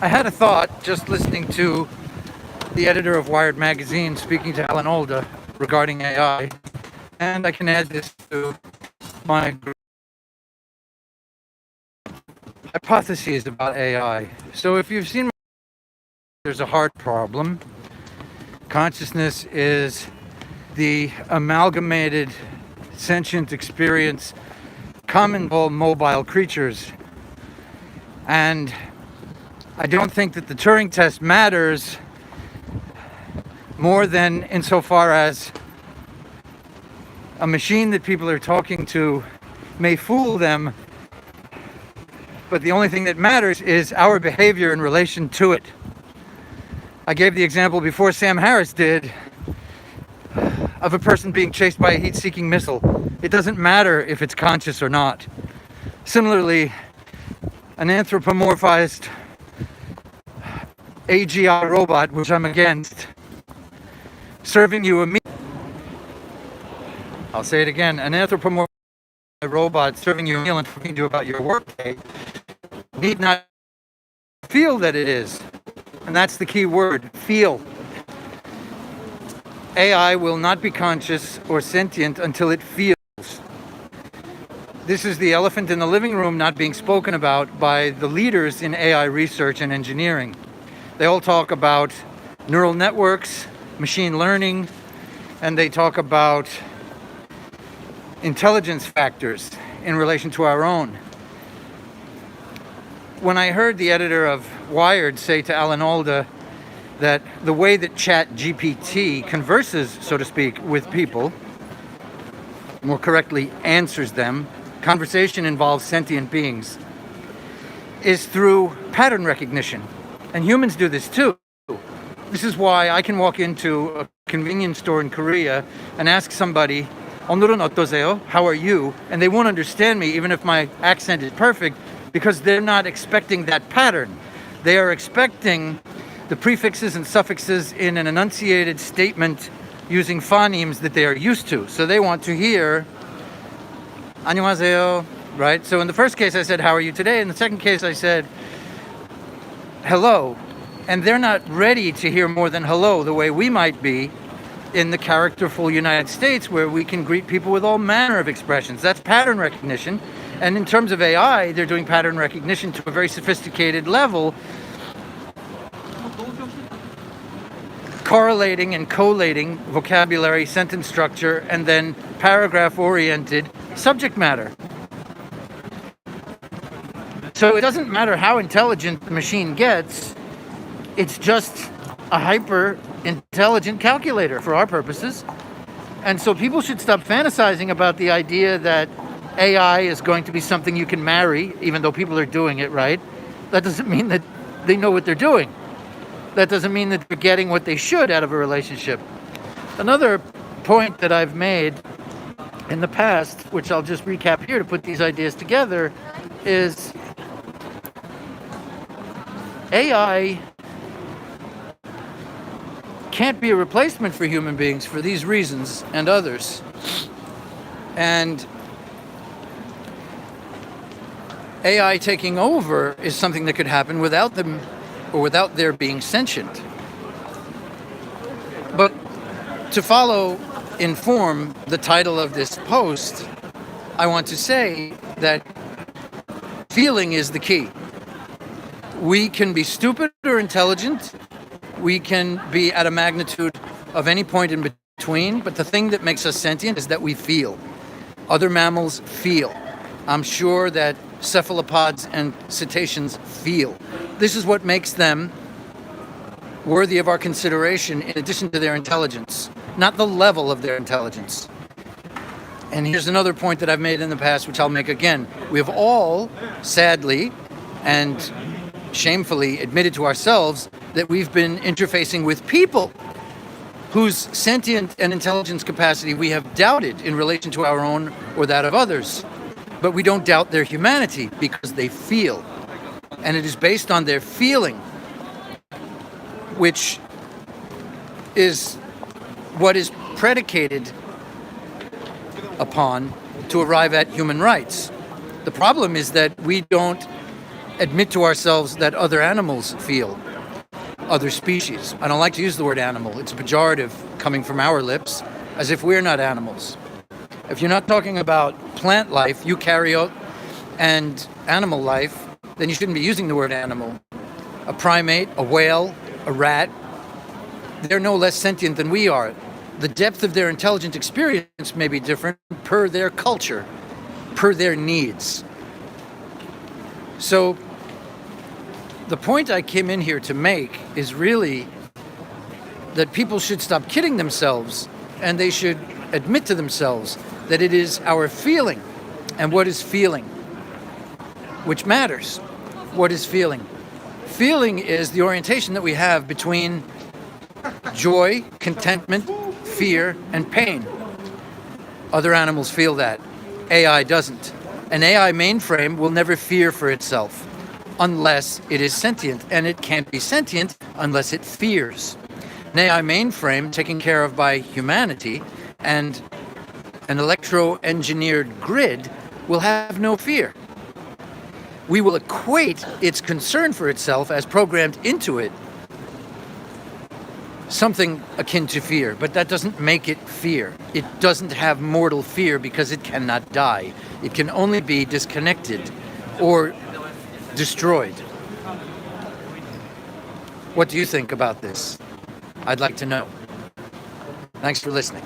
I had a thought just listening to the editor of Wired magazine speaking to Alan Alda regarding AI, and I can add this to my hypotheses about AI. So if you've seen, there's a hard problem. Consciousness is the amalgamated sentient experience common to all mobile creatures. And I don't think that the Turing test matters more than insofar as a machine that people are talking to may fool them, but the only thing that matters is our behavior in relation to it. I gave the example before, Sam Harris did, of a person being chased by a heat-seeking missile. It doesn't matter if it's conscious or not. Similarly, an anthropomorphized AGI robot, which I'm against, serving you a meal. I'll say it again. An anthropomorphized robot serving you a meal and talking to you about your workday need not feel that it is. And that's the key word, feel. AI will not be conscious or sentient until it feels. This is the elephant in the living room not being spoken about by the leaders in AI research and engineering. They all talk about neural networks, machine learning, and they talk about intelligence factors in relation to our own. When I heard the editor of Wired say to Alan Alda that the way that ChatGPT converses, so to speak, with people, more correctly answers them, conversation involves sentient beings, is through pattern recognition. And humans do this too. This is why I can walk into a convenience store in Korea and ask somebody, 오늘은 어떠세요? How are you? And they won't understand me even if my accent is perfect, because they're not expecting that pattern. They are expecting the prefixes and suffixes in an enunciated statement using phonemes that they are used to. So they want to hear 안녕하세요, right? So in the first case I said, how are you today? In the second case I said, hello. And they're not ready to hear more than hello the way we might be in the characterful United States, where we can greet people with all manner of expressions. That's pattern recognition. And in terms of AI, they're doing pattern recognition to a very sophisticated level, correlating and collating vocabulary, sentence structure, and then paragraph-oriented subject matter. So it doesn't matter how intelligent the machine gets, it's just a hyper-intelligent calculator for our purposes. And so people should stop fantasizing about the idea that AI is going to be something you can marry, even though people are doing it, right? That doesn't mean that they know what they're doing. That doesn't mean that they're getting what they should out of a relationship. Another point that I've made in the past, which I'll just recap here to put these ideas together, is AI can't be a replacement for human beings for these reasons and others. And AI taking over is something that could happen without them or without their being sentient. But to follow in form the title of this post, I want to say that feeling is the key. We can be stupid or intelligent. We can be at a magnitude of any point in between, but the thing that makes us sentient is that we feel. Other mammals feel. I'm sure that cephalopods and cetaceans feel. This is what makes them worthy of our consideration in addition to their intelligence, not the level of their intelligence. And here's another point that I've made in the past, which I'll make again. We have all, sadly and shamefully, admitted to ourselves that we've been interfacing with people whose sentient and intelligence capacity we have doubted in relation to our own or that of others. But we don't doubt their humanity because they feel. And it is based on their feeling, which is what is predicated upon to arrive at human rights. The problem is that we don't admit to ourselves that other animals feel, other species. I don't like to use the word animal. It's pejorative coming from our lips, as if we're not animals. If you're not talking about plant life, eukaryote, and animal life, then you shouldn't be using the word animal. A primate, a whale, a rat, they're no less sentient than we are. The depth of their intelligent experience may be different per their culture, per their needs. So the point I came in here to make is really that people should stop kidding themselves, and they should admit to themselves that it is our feeling and what is feeling which matters. What is feeling? Feeling is the orientation that we have between joy, contentment, fear, and pain. Other animals feel that. AI doesn't. An AI mainframe will never fear for itself unless it is sentient, and it can't be sentient unless it fears. An AI mainframe taken care of by humanity and an electro-engineered grid will have no fear. We will equate its concern for itself as programmed into it something akin to fear, but that doesn't make it fear. It doesn't have mortal fear because it cannot die. It can only be disconnected or destroyed. What do you think about this? I'd like to know. Thanks for listening.